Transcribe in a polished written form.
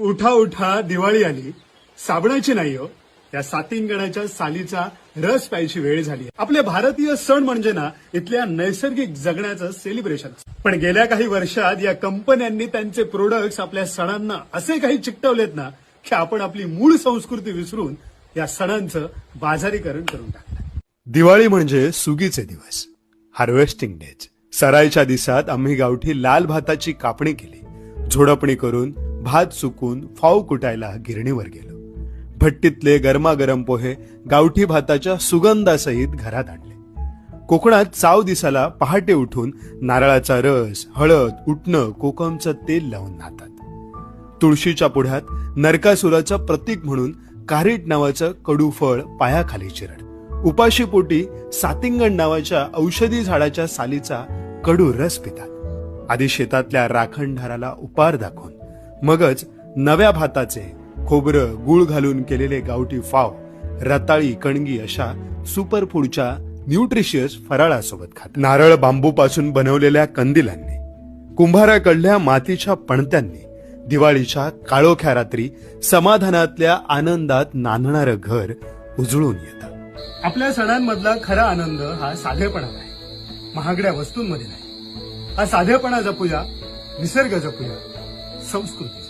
उठा उठा दिवाळी आली, साबणाची नाही हो, या सातिंगणाच्या सालीचा रस प्यायची वेळ झाली. आपले भारतीय सण म्हणजे ना इथल्या नैसर्गिक जगण्याचं सेलिब्रेशन. पण गेल्या काही वर्षात या कंपन्यांनी त्यांचे प्रोडक्ट्स आपल्या सणांना असे काही चिकटवलेत ना की आपण आपली मूळ संस्कृती विसरून या सणांचं बाजारीकरण करून टाकलं. दिवाळी म्हणजे सुगीचे दिवस, हार्वेस्टिंग डेज. सराईच्या दिवसात आम्ही गावठी लाल भाताची कापणी केली. झोडपणी करून भात सुकून फाव कुटायला गिरणीवर गेलो. भट्टीतले गरमागरम पोहे गावठी भाताच्या सुगंधासहित घरात आणले. कोकणात चाव दिसाला पहाटे उठून नारळाचा रस, हळद, उटणं, कोकमचं तेल लावून नाहतात. तुळशीच्या पुढ्यात नरकासुराचं प्रतीक म्हणून कारीट नावाचं कडू फळ पायाखाली चिरड. उपाशीपोटी सातिंगण नावाच्या औषधी झाडाच्या सालीचा कडू रस पितात. आधी शेतातल्या राखणधाराला उपार दाखवून मगच नव्या भाताचे खोबरं गुळ घालून केलेले गावठी फाव, रताळी, कणगी अशा सुपरफूडच्या न्यूट्रिशियस फराळासोबत खात. नारळ बांबूपासून बनवलेल्या कंदिलांनी, कुंभाराकडल्या मातीच्या पणत्यांनी दिवाळीच्या काळोख्या रात्री समाधानातल्या आनंदात नांदणारं घर उजळून येतं. आपल्या सणांमधला खरा आनंद हा साधेपणात आहे, महागड्या वस्तूंमध्ये नाही. हा साधेपणा जपूया, निसर्ग जपूया, संस्कृती